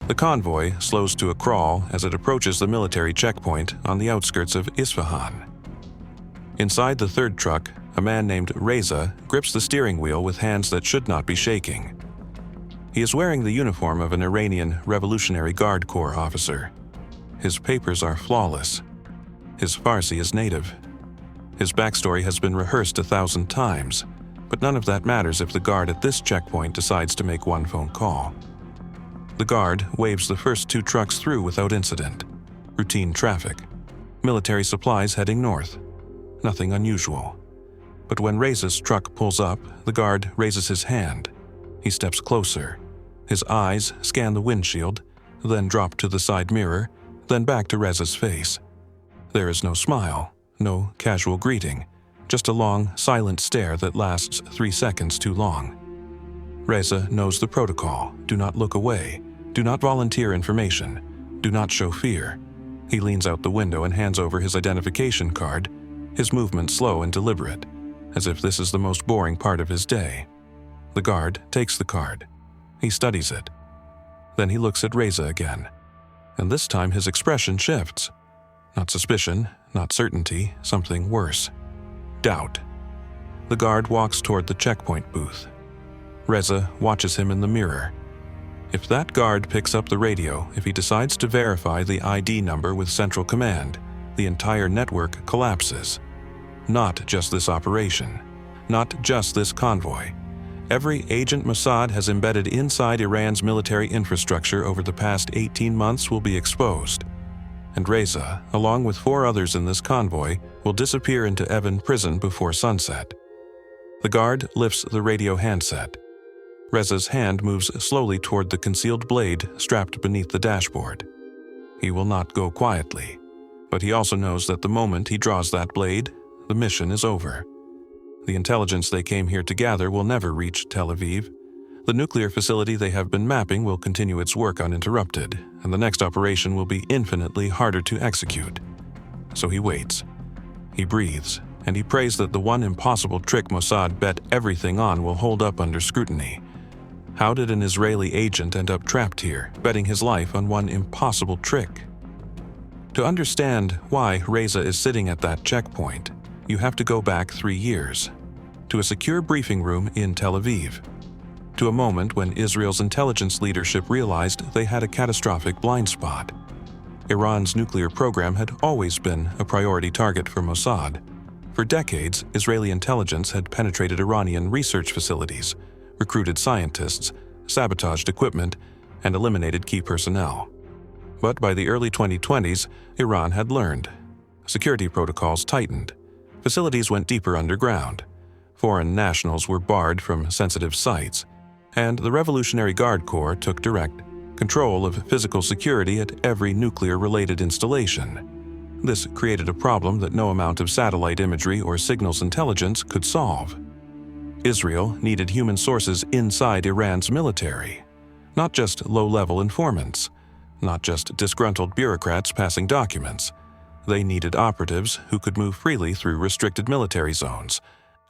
The convoy slows to a crawl as it approaches the military checkpoint on the outskirts of Isfahan. Inside the third truck, a man named Reza grips the steering wheel with hands that should not be shaking. He is wearing the uniform of an Iranian Revolutionary Guard Corps officer. His papers are flawless. His Farsi is native. His backstory has been rehearsed 1,000 times, but none of that matters if the guard at this checkpoint decides to make one phone call. The guard waves the first 2 trucks through without incident. Routine traffic. Military supplies heading north. Nothing unusual. But when Reza's truck pulls up, the guard raises his hand. He steps closer. His eyes scan the windshield, then drop to the side mirror, then back to Reza's face. There is no smile, no casual greeting, just a long, silent stare that lasts 3 seconds too long. Reza knows the protocol. Do not look away. Do not volunteer information. Do not show fear. He leans out the window and hands over his identification card, his movement slow and deliberate, as if this is the most boring part of his day. The guard takes the card. He studies it. Then he looks at Reza again, and this time his expression shifts. Not suspicion, not certainty, something worse. Doubt. The guard walks toward the checkpoint booth. Reza watches him in the mirror. If that guard picks up the radio, if he decides to verify the ID number with Central Command, the entire network collapses. Not just this operation. Not just this convoy. Every agent Mossad has embedded inside Iran's military infrastructure over the past 18 months will be exposed. And Reza, along with 4 others in this convoy, will disappear into Evin prison before sunset. The guard lifts the radio handset. Reza's hand moves slowly toward the concealed blade strapped beneath the dashboard. He will not go quietly, but he also knows that the moment he draws that blade, the mission is over. The intelligence they came here to gather will never reach Tel Aviv. The nuclear facility they have been mapping will continue its work uninterrupted, and the next operation will be infinitely harder to execute. So he waits. He breathes, and he prays that the one impossible trick Mossad bet everything on will hold up under scrutiny. How did an Israeli agent end up trapped here, betting his life on one impossible trick? To understand why Reza is sitting at that checkpoint, you have to go back 3 years, to a secure briefing room in Tel Aviv, to a moment when Israel's intelligence leadership realized they had a catastrophic blind spot. Iran's nuclear program had always been a priority target for Mossad. For decades, Israeli intelligence had penetrated Iranian research facilities, recruited scientists, sabotaged equipment, and eliminated key personnel. But by the early 2020s, Iran had learned. Security protocols tightened. Facilities went deeper underground. Foreign nationals were barred from sensitive sites, and the Revolutionary Guard Corps took direct control of physical security at every nuclear-related installation. This created a problem that no amount of satellite imagery or signals intelligence could solve. Israel needed human sources inside Iran's military, not just low-level informants, not just disgruntled bureaucrats passing documents. They needed operatives who could move freely through restricted military zones,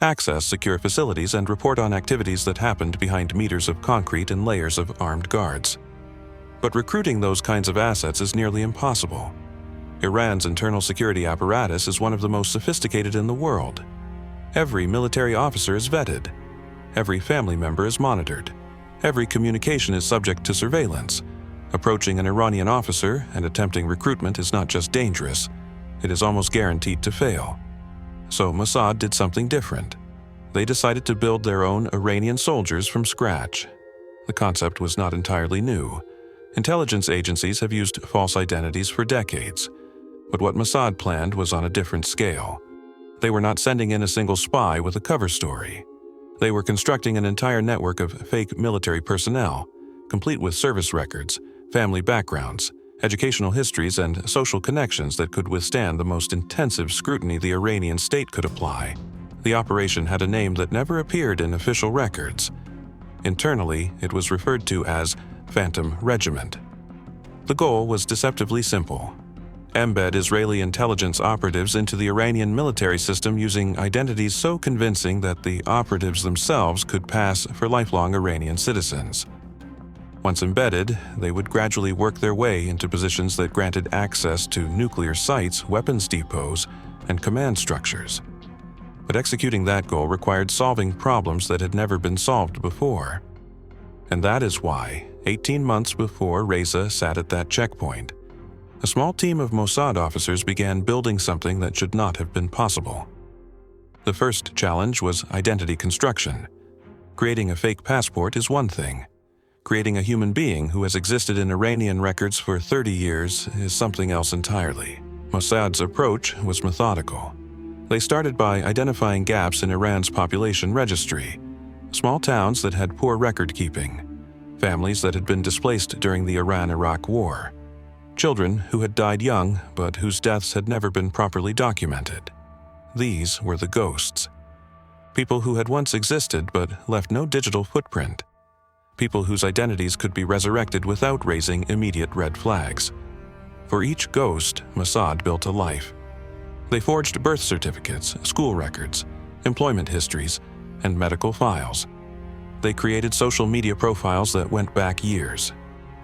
access secure facilities, and report on activities that happened behind meters of concrete and layers of armed guards. But recruiting those kinds of assets is nearly impossible. Iran's internal security apparatus is one of the most sophisticated in the world. Every military officer is vetted. Every family member is monitored. Every communication is subject to surveillance. Approaching an Iranian officer and attempting recruitment is not just dangerous, it is almost guaranteed to fail. So Mossad did something different. They decided to build their own Iranian soldiers from scratch. The concept was not entirely new. Intelligence agencies have used false identities for decades. But what Mossad planned was on a different scale. They were not sending in a single spy with a cover story. They were constructing an entire network of fake military personnel, complete with service records, family backgrounds, educational histories, and social connections that could withstand the most intensive scrutiny the Iranian state could apply. The operation had a name that never appeared in official records. Internally, it was referred to as Phantom Regiment. The goal was deceptively simple: embed Israeli intelligence operatives into the Iranian military system using identities so convincing that the operatives themselves could pass for lifelong Iranian citizens. Once embedded, they would gradually work their way into positions that granted access to nuclear sites, weapons depots, and command structures. But executing that goal required solving problems that had never been solved before. And that is why, 18 months before Reza sat at that checkpoint, a small team of Mossad officers began building something that should not have been possible. The first challenge was identity construction. Creating a fake passport is one thing. Creating a human being who has existed in Iranian records for 30 years is something else entirely. Mossad's approach was methodical. They started by identifying gaps in Iran's population registry, small towns that had poor record-keeping, families that had been displaced during the Iran-Iraq War, children who had died young but whose deaths had never been properly documented. These were the ghosts. People who had once existed but left no digital footprint. People whose identities could be resurrected without raising immediate red flags. For each ghost, Mossad built a life. They forged birth certificates, school records, employment histories, and medical files. They created social media profiles that went back years.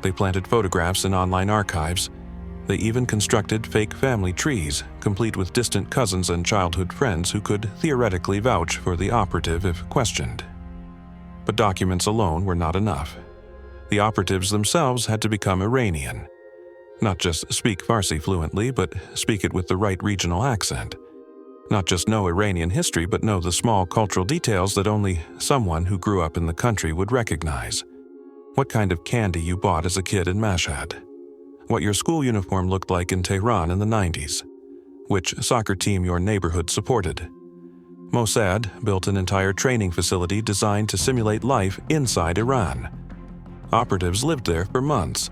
They planted photographs in online archives. They even constructed fake family trees, complete with distant cousins and childhood friends who could theoretically vouch for the operative if questioned. But documents alone were not enough. The operatives themselves had to become Iranian. Not just speak Farsi fluently, but speak it with the right regional accent. Not just know Iranian history, but know the small cultural details that only someone who grew up in the country would recognize. What kind of candy you bought as a kid in Mossad. What your school uniform looked like in Tehran in the 90s. Which soccer team your neighborhood supported. Mossad built an entire training facility designed to simulate life inside Iran. Operatives lived there for months,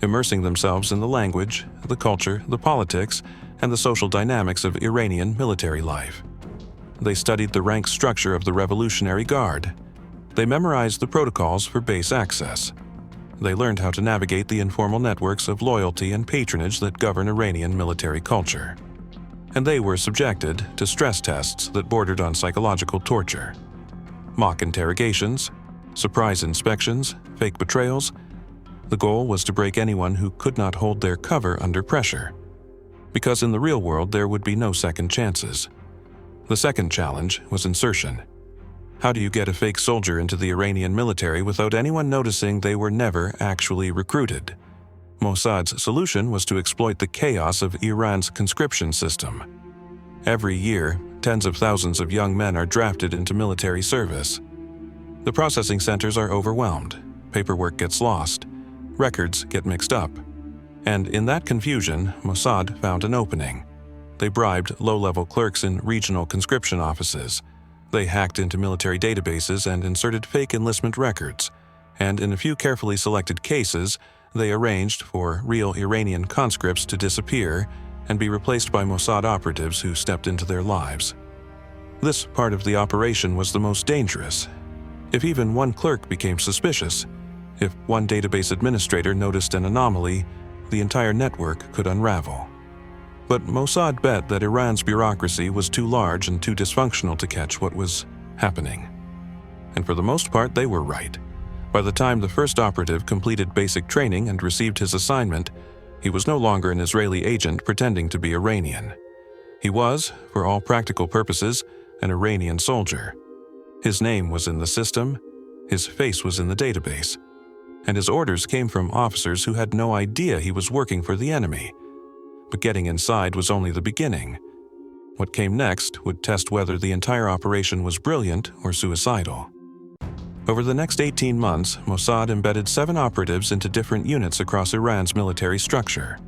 immersing themselves in the language, the culture, the politics, and the social dynamics of Iranian military life. They studied the rank structure of the Revolutionary Guard. They memorized the protocols for base access. They learned how to navigate the informal networks of loyalty and patronage that govern Iranian military culture. And they were subjected to stress tests that bordered on psychological torture. Mock interrogations, surprise inspections, fake betrayals. The goal was to break anyone who could not hold their cover under pressure. Because in the real world there would be no second chances. The second challenge was insertion. How do you get a fake soldier into the Iranian military without anyone noticing they were never actually recruited? Mossad's solution was to exploit the chaos of Iran's conscription system. Every year, tens of thousands of young men are drafted into military service. The processing centers are overwhelmed, paperwork gets lost, records get mixed up. And in that confusion, Mossad found an opening. They bribed low-level clerks in regional conscription offices. They hacked into military databases and inserted fake enlistment records. And in a few carefully selected cases, they arranged for real Iranian conscripts to disappear and be replaced by Mossad operatives who stepped into their lives. This part of the operation was the most dangerous. If even one clerk became suspicious, if one database administrator noticed an anomaly, the entire network could unravel. But Mossad bet that Iran's bureaucracy was too large and too dysfunctional to catch what was happening. And for the most part, they were right. By the time the first operative completed basic training and received his assignment, he was no longer an Israeli agent pretending to be Iranian. He was, for all practical purposes, an Iranian soldier. His name was in the system, his face was in the database, and his orders came from officers who had no idea he was working for the enemy. But getting inside was only the beginning. What came next would test whether the entire operation was brilliant or suicidal. Over the next 18 months, Mossad embedded 7 operatives into different units across Iran's military structure.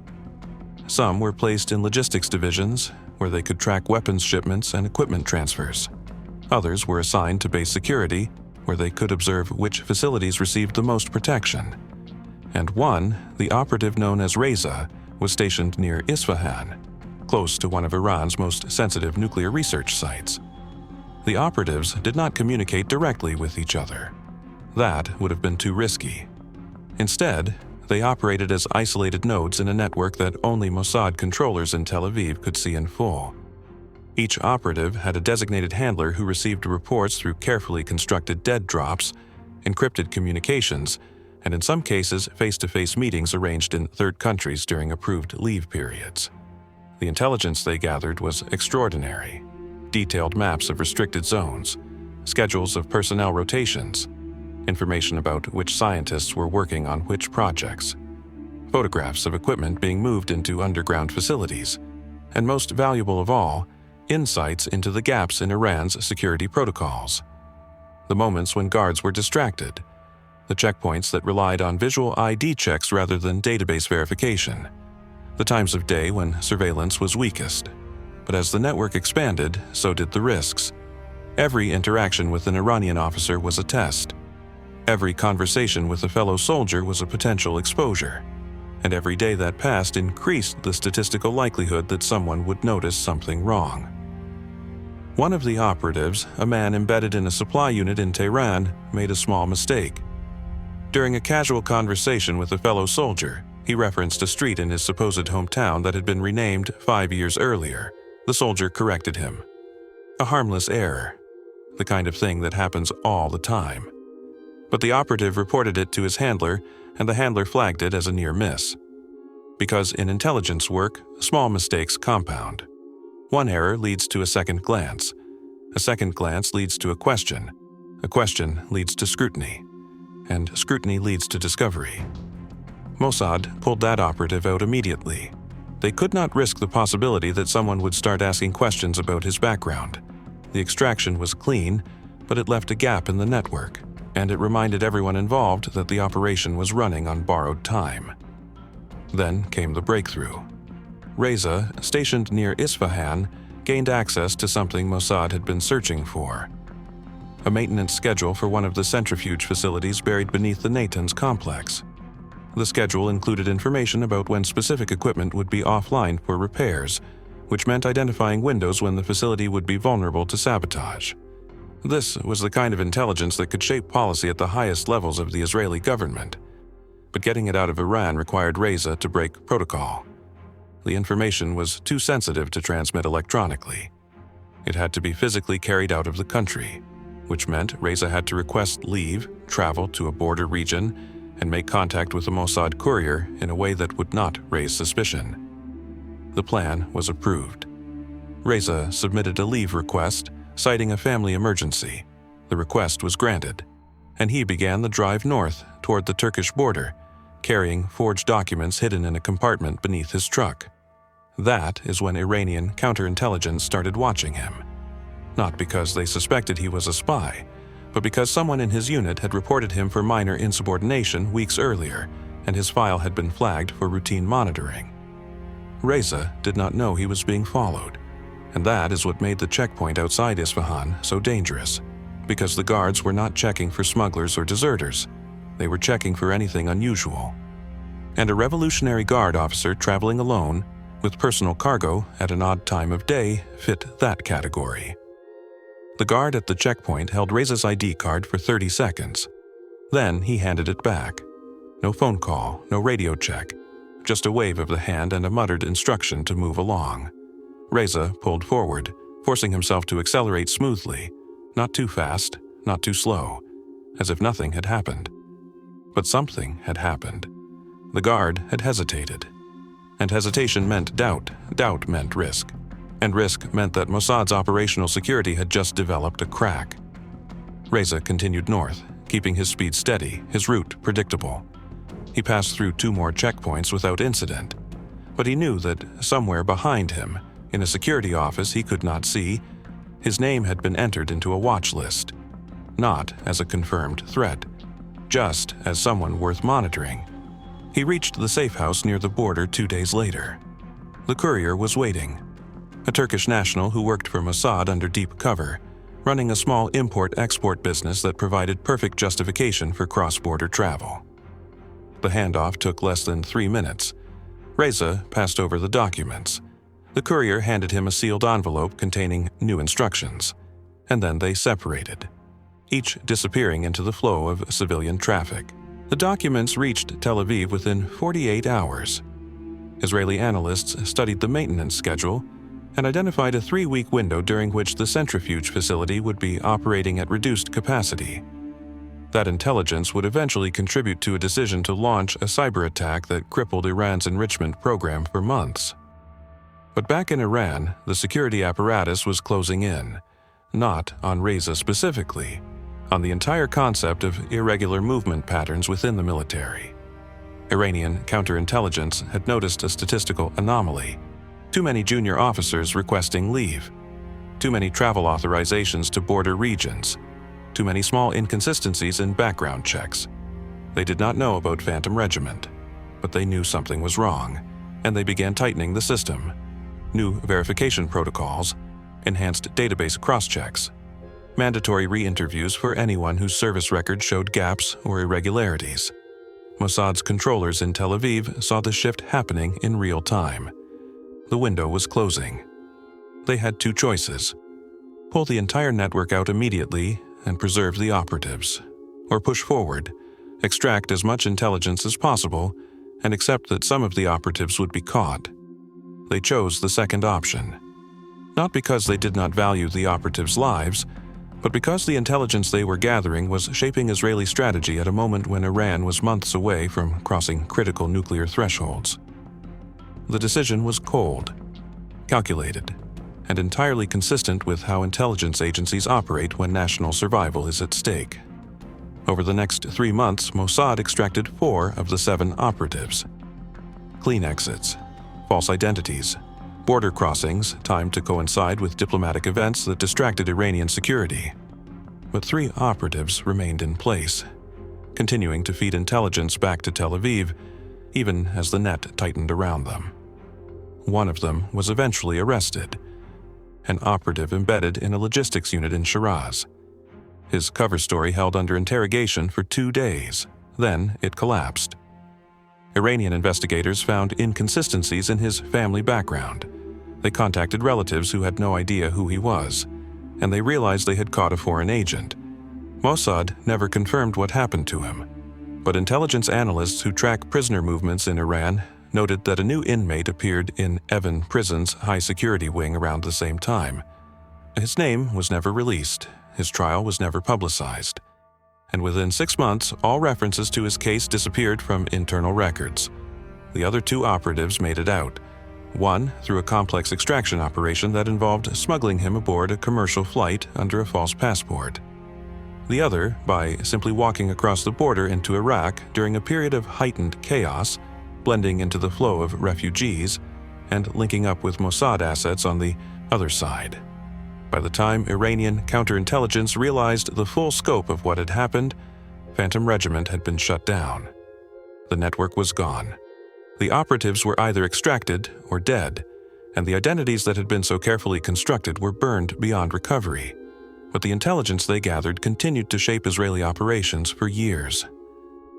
Some were placed in logistics divisions, where they could track weapons shipments and equipment transfers. Others were assigned to base security, where they could observe which facilities received the most protection. And one, the operative known as Reza, was stationed near Isfahan, close to one of Iran's most sensitive nuclear research sites. The operatives did not communicate directly with each other. That would have been too risky. Instead, they operated as isolated nodes in a network that only Mossad controllers in Tel Aviv could see in full. Each operative had a designated handler who received reports through carefully constructed dead drops, encrypted communications, and in some cases face-to-face meetings arranged in third countries during approved leave periods. The intelligence they gathered was extraordinary. Detailed maps of restricted zones, schedules of personnel rotations, information about which scientists were working on which projects, photographs of equipment being moved into underground facilities, and most valuable of all, insights into the gaps in Iran's security protocols. The moments when guards were distracted, the checkpoints that relied on visual ID checks rather than database verification, the times of day when surveillance was weakest. But as the network expanded, so did the risks. Every interaction with an Iranian officer was a test. Every conversation with a fellow soldier was a potential exposure. And every day that passed increased the statistical likelihood that someone would notice something wrong. One of the operatives, a man embedded in a supply unit in Tehran, made a small mistake. During a casual conversation with a fellow soldier, he referenced a street in his supposed hometown that had been renamed 5 years earlier. The soldier corrected him. A harmless error, the kind of thing that happens all the time. But the operative reported it to his handler, and the handler flagged it as a near miss. Because in intelligence work, small mistakes compound. One error leads to a second glance leads to a question leads to scrutiny, and scrutiny leads to discovery. Mossad pulled that operative out immediately. They could not risk the possibility that someone would start asking questions about his background. The extraction was clean, but it left a gap in the network, and it reminded everyone involved that the operation was running on borrowed time. Then came the breakthrough. Reza, stationed near Isfahan, gained access to something Mossad had been searching for. A maintenance schedule for one of the centrifuge facilities buried beneath the Natanz complex. The schedule included information about when specific equipment would be offline for repairs, which meant identifying windows when the facility would be vulnerable to sabotage. This was the kind of intelligence that could shape policy at the highest levels of the Israeli government. But getting it out of Iran required Reza to break protocol. The information was too sensitive to transmit electronically. It had to be physically carried out of the country, which meant Reza had to request leave, travel to a border region, and make contact with a Mossad courier in a way that would not raise suspicion. The plan was approved. Reza submitted a leave request, citing a family emergency. The request was granted, and he began the drive north toward the Turkish border, carrying forged documents hidden in a compartment beneath his truck. That is when Iranian counterintelligence started watching him. Not because they suspected he was a spy, but because someone in his unit had reported him for minor insubordination weeks earlier, and his file had been flagged for routine monitoring. Reza did not know he was being followed, and that is what made the checkpoint outside Isfahan so dangerous, because the guards were not checking for smugglers or deserters. They were checking for anything unusual. And a Revolutionary Guard officer traveling alone, with personal cargo at an odd time of day, fit that category. The guard at the checkpoint held Reza's ID card for 30 seconds. Then he handed it back. No phone call, no radio check, just a wave of the hand and a muttered instruction to move along. Reza pulled forward, forcing himself to accelerate smoothly, not too fast, not too slow, as if nothing had happened. But something had happened. The guard had hesitated. And hesitation meant doubt, doubt meant risk. And risk meant that Mossad's operational security had just developed a crack. Reza continued north, keeping his speed steady, his route predictable. He passed through 2 more checkpoints without incident, but he knew that somewhere behind him, in a security office he could not see, his name had been entered into a watch list, not as a confirmed threat, just as someone worth monitoring. He reached the safe house near the border 2 days later. The courier was waiting. A Turkish national who worked for Mossad under deep cover, running a small import-export business that provided perfect justification for cross-border travel. The handoff took less than 3 minutes. Reza passed over the documents. The courier handed him a sealed envelope containing new instructions, and then they separated, each disappearing into the flow of civilian traffic. The documents reached Tel Aviv within 48 hours. Israeli analysts studied the maintenance schedule and identified a 3-week window during which the centrifuge facility would be operating at reduced capacity. That intelligence would eventually contribute to a decision to launch a cyber attack that crippled Iran's enrichment program for months. But back in Iran, the security apparatus was closing in, not on Reza specifically, on the entire concept of irregular movement patterns within the military. Iranian counterintelligence had noticed a statistical anomaly: too many junior officers requesting leave, too many travel authorizations to border regions, too many small inconsistencies in background checks. They did not know about Phantom Regiment, but they knew something was wrong, and they began tightening the system. New verification protocols, enhanced database cross-checks, mandatory re-interviews for anyone whose service record showed gaps or irregularities. Mossad's controllers in Tel Aviv saw the shift happening in real time. The window was closing. They had two choices: pull the entire network out immediately and preserve the operatives, or push forward, extract as much intelligence as possible, and accept that some of the operatives would be caught. They chose the second option, not because they did not value the operatives' lives, but because the intelligence they were gathering was shaping Israeli strategy at a moment when Iran was months away from crossing critical nuclear thresholds. The decision was cold, calculated, and entirely consistent with how intelligence agencies operate when national survival is at stake. Over the next 3 months, Mossad extracted 4 of the 7 operatives. Clean exits, false identities, border crossings timed to coincide with diplomatic events that distracted Iranian security. But 3 operatives remained in place, continuing to feed intelligence back to Tel Aviv, even as the net tightened around them. One of them was eventually arrested, an operative embedded in a logistics unit in Shiraz. His cover story held under interrogation for 2 days, then it collapsed. Iranian investigators found inconsistencies in his family background. They contacted relatives who had no idea who he was, and they realized they had caught a foreign agent. Mossad never confirmed what happened to him, but intelligence analysts who track prisoner movements in Iran noted that a new inmate appeared in Evin Prison's high-security wing around the same time. His name was never released, his trial was never publicized, and within 6 months, all references to his case disappeared from internal records. The other 2 operatives made it out, one through a complex extraction operation that involved smuggling him aboard a commercial flight under a false passport. The other by simply walking across the border into Iraq during a period of heightened chaos, blending into the flow of refugees, and linking up with Mossad assets on the other side. By the time Iranian counterintelligence realized the full scope of what had happened, Phantom Regiment had been shut down. The network was gone. The operatives were either extracted or dead, and the identities that had been so carefully constructed were burned beyond recovery. But the intelligence they gathered continued to shape Israeli operations for years.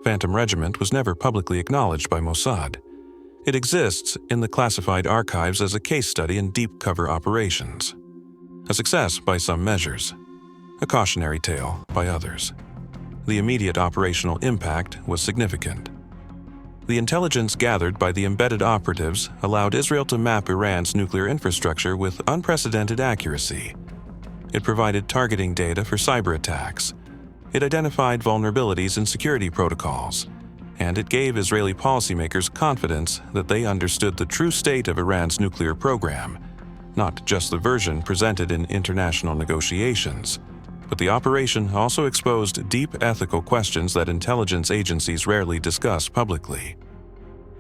Phantom Regiment was never publicly acknowledged by Mossad. It exists in the classified archives as a case study in deep cover operations. A success by some measures, a cautionary tale by others. The immediate operational impact was significant. The intelligence gathered by the embedded operatives allowed Israel to map Iran's nuclear infrastructure with unprecedented accuracy. It provided targeting data for cyber attacks. It identified vulnerabilities in security protocols, and it gave Israeli policymakers confidence that they understood the true state of Iran's nuclear program, not just the version presented in international negotiations. But the operation also exposed deep ethical questions that intelligence agencies rarely discuss publicly.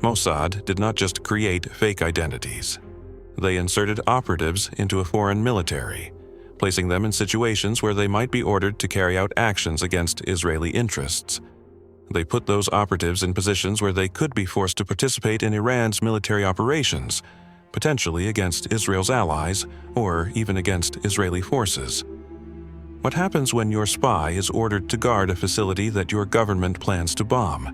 Mossad did not just create fake identities. They inserted operatives into a foreign military, placing them in situations where they might be ordered to carry out actions against Israeli interests. They put those operatives in positions where they could be forced to participate in Iran's military operations, potentially against Israel's allies or even against Israeli forces. What happens when your spy is ordered to guard a facility that your government plans to bomb?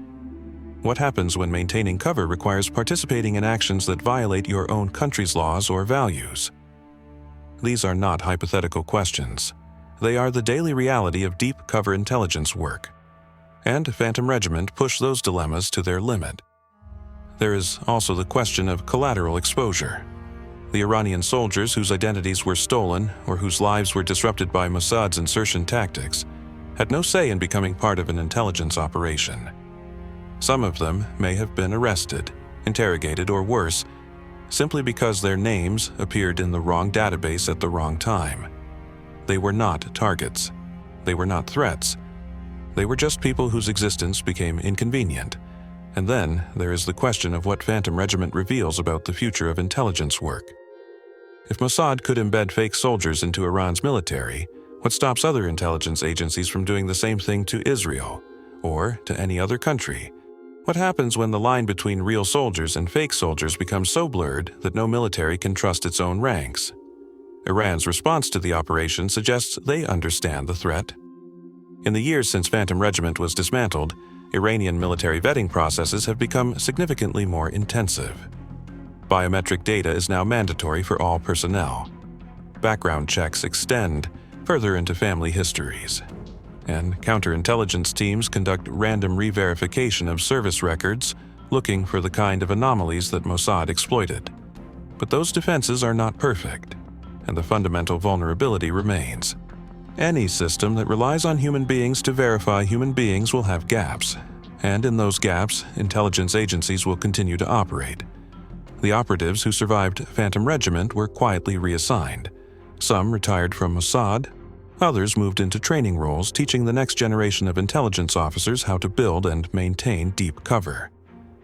What happens when maintaining cover requires participating in actions that violate your own country's laws or values? These are not hypothetical questions. They are the daily reality of deep cover intelligence work. And Phantom Regiment pushed those dilemmas to their limit. There is also the question of collateral exposure. The Iranian soldiers whose identities were stolen or whose lives were disrupted by Mossad's insertion tactics had no say in becoming part of an intelligence operation. Some of them may have been arrested, interrogated, or worse, simply because their names appeared in the wrong database at the wrong time. They were not targets. They were not threats. They were just people whose existence became inconvenient. And then there is the question of what Phantom Regiment reveals about the future of intelligence work. If Mossad could embed fake soldiers into Iran's military, what stops other intelligence agencies from doing the same thing to Israel, or to any other country? What happens when the line between real soldiers and fake soldiers becomes so blurred that no military can trust its own ranks? Iran's response to the operation suggests they understand the threat. In the years since Phantom Regiment was dismantled, Iranian military vetting processes have become significantly more intensive. Biometric data is now mandatory for all personnel. Background checks extend further into family histories. And counterintelligence teams conduct random re-verification of service records, looking for the kind of anomalies that Mossad exploited. But those defenses are not perfect, and the fundamental vulnerability remains. Any system that relies on human beings to verify human beings will have gaps, and in those gaps, intelligence agencies will continue to operate. The operatives who survived Phantom Regiment were quietly reassigned. Some retired from Mossad, others moved into training roles teaching the next generation of intelligence officers how to build and maintain deep cover.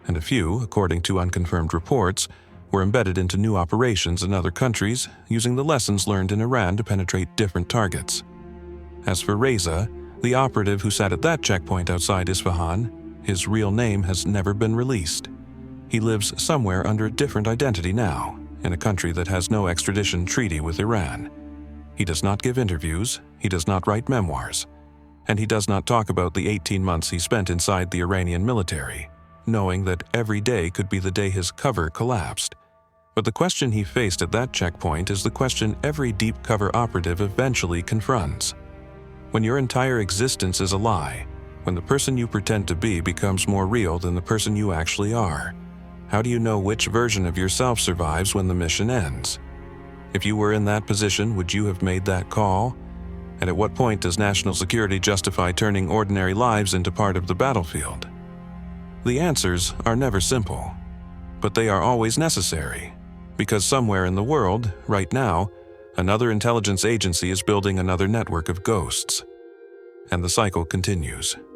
And a few, according to unconfirmed reports, were embedded into new operations in other countries, using the lessons learned in Iran to penetrate different targets. As for Reza, the operative who sat at that checkpoint outside Isfahan, his real name has never been released. He lives somewhere under a different identity now, in a country that has no extradition treaty with Iran. He does not give interviews, he does not write memoirs, and he does not talk about the 18 months he spent inside the Iranian military, knowing that every day could be the day his cover collapsed. But the question he faced at that checkpoint is the question every deep cover operative eventually confronts. When your entire existence is a lie, when the person you pretend to be becomes more real than the person you actually are, how do you know which version of yourself survives when the mission ends? If you were in that position, would you have made that call? And at what point does national security justify turning ordinary lives into part of the battlefield? The answers are never simple, but they are always necessary, because somewhere in the world, right now, another intelligence agency is building another network of ghosts. And the cycle continues.